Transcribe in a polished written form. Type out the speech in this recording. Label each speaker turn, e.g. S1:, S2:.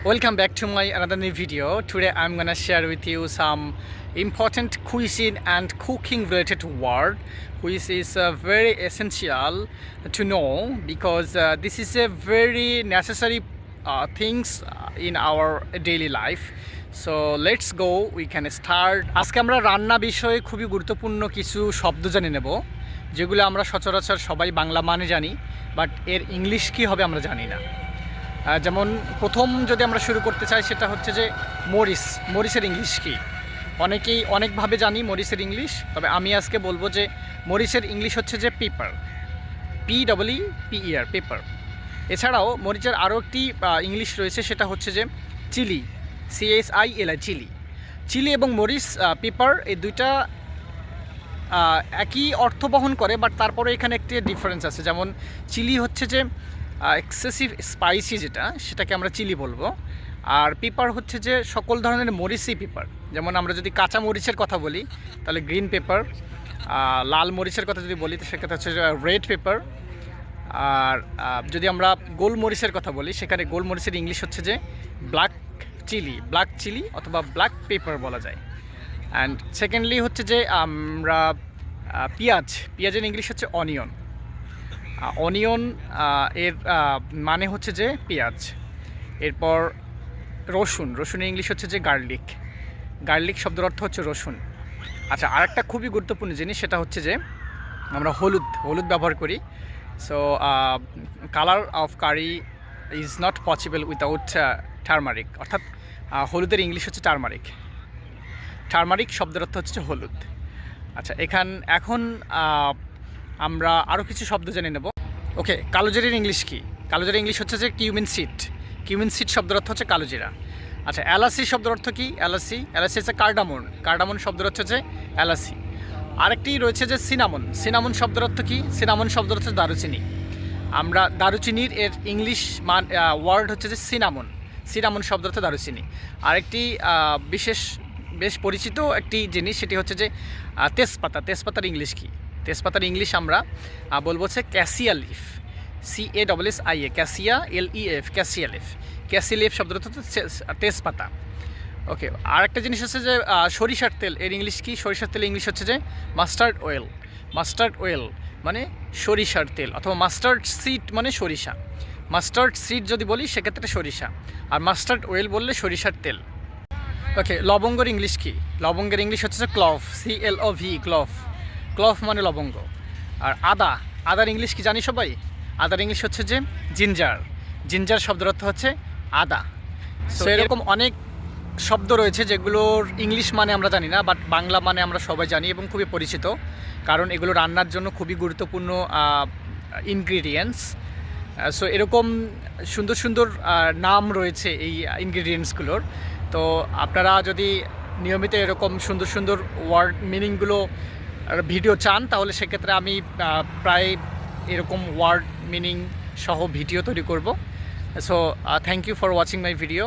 S1: Welcome back to my another new video. Today I'm gonna share with you some important cuisine and cooking related word which is very essential to know because this is a very necessary things in our daily life. So let's go, we can start. আজকে আমরা রান্না বিষয়ে খুবই গুরুত্বপূর্ণ কিছু শব্দ জেনে নেব যেগুলো আমরা সচরাচর সবাই বাংলা মানে জানি, বাট এর ইংলিশ কী হবে আমরা জানি না। যেমন প্রথম যদি আমরা শুরু করতে চাই সেটা হচ্ছে যে মরিচের ইংলিশ কী। অনেকেই অনেকভাবে জানি মরিচের ইংলিশ, তবে আমি আজকে বলবো যে মরিচের ইংলিশ হচ্ছে যে পেপার, PEER পেপার। এছাড়াও মরিচের আরও একটি ইংলিশ রয়েছে, সেটা হচ্ছে যে চিলি, CHILI চিলি। চিলি এবং মরিচ পেপার এই দুইটা একই অর্থ বহন করে, বাট তারপরে এখানে একটি ডিফারেন্স আছে। যেমন চিলি হচ্ছে যে এক্সেসিভ স্পাইসি, সেটাকে আমরা চিলি বলবো। আর পেপার হচ্ছে যে সকল ধরনের মরিচই পেপার। যেমন আমরা যদি কাঁচা মরিচের কথা বলি তাহলে গ্রিন পেপার, লাল মরিচের কথা যদি বলি তো সেক্ষেত্রে হচ্ছে রেড পেপার। আর যদি আমরা গোল মরিচের কথা বলি সেখানে গোল মরিচের ইংলিশ হচ্ছে যে ব্ল্যাক চিলি অথবা ব্ল্যাক পেপার বলা যায়। অ্যান্ড সেকেন্ডলি হচ্ছে যে আমরা পেঁয়াজের ইংলিশ হচ্ছে অনিয়ন। এর মানে হচ্ছে যে পেঁয়াজ। এরপর রসুনের ইংলিশ হচ্ছে যে গার্লিক শব্দের অর্থ হচ্ছে রসুন। আচ্ছা, আরেকটা খুবই গুরুত্বপূর্ণ জিনিস সেটা হচ্ছে যে আমরা হলুদ ব্যবহার করি। So colour of curry is not possible without turmeric, অর্থাৎ হলুদের ইংলিশ হচ্ছে টারমারিক শব্দের অর্থ হচ্ছে হলুদ। আচ্ছা, এখন আমরা আরও কিছু শব্দ জেনে নেব। ওকে, কালোজিরার ইংলিশ কী? কালোজিরার ইংলিশ হচ্ছে যে কিউমিন সিড শব্দের অর্থ হচ্ছে কালোজিরা। আচ্ছা, এলাচি শব্দের অর্থ কী? এলাচি হচ্ছে কার্ডামন শব্দের অর্থ হচ্ছে এলাচি। আরেকটি রয়েছে যে সিনামন শব্দের অর্থ কী? সিনামন শব্দের অর্থ দারুচিনি। আমরা দারুচিনির এর ইংলিশ ওয়ার্ড হচ্ছে যে সিনামন শব্দের অর্থ দারুচিনি। আরেকটি বেশ পরিচিত একটি জিনিস সেটি হচ্ছে যে তেজপাতার ইংলিশ কী? তেজপাতার ইংলিশ আমরা বলবো হচ্ছে cassia leaf, CASSIA cassia LEF cassia leaf শব্দের অর্থ তেজপাতা। ওকে, আরেকটা জিনিস হচ্ছে যে সরিষার তেল এর ইংলিশ কী? সরিষার তেল ইংলিশ হচ্ছে যে মাস্টার্ড অয়েল মানে সরিষার তেল, অথবা মাস্টার্ড সিড মানে সরিষা। মাস্টার্ড সিড যদি বলি সেক্ষেত্রে সরিষা, আর মাস্টার্ড অয়েল বললে সরিষার তেল। ওকে, লবঙ্গের ইংলিশ কী? লবঙ্গের ইংলিশ হচ্ছে যে ক্লভ, CLOV ক্লভ মানে লবঙ্গ। আর আদার ইংলিশ কি জানি সবাই? আদার ইংলিশ হচ্ছে যে জিঞ্জার শব্দের অর্থ হচ্ছে আদা। সো এরকম অনেক শব্দ রয়েছে যেগুলোর ইংলিশ মানে আমরা জানি না, বাট বাংলা মানে আমরা সবাই জানি এবং খুবই পরিচিত, কারণ এগুলো রান্নার জন্য খুবই গুরুত্বপূর্ণ ইনগ্রিডিয়েন্টস। সো এরকম সুন্দর নাম রয়েছে এই ইনগ্রিডিয়েন্টসগুলোর। তো আপনারা যদি নিয়মিত এরকম সুন্দর ওয়ার্ড মিনিংগুলো ভিডিও চান তাহলে সেক্ষেত্রে আমি প্রায় এরকম ওয়ার্ড মিনিং সহ ভিডিও তৈরি করব। So thank you for watching my video.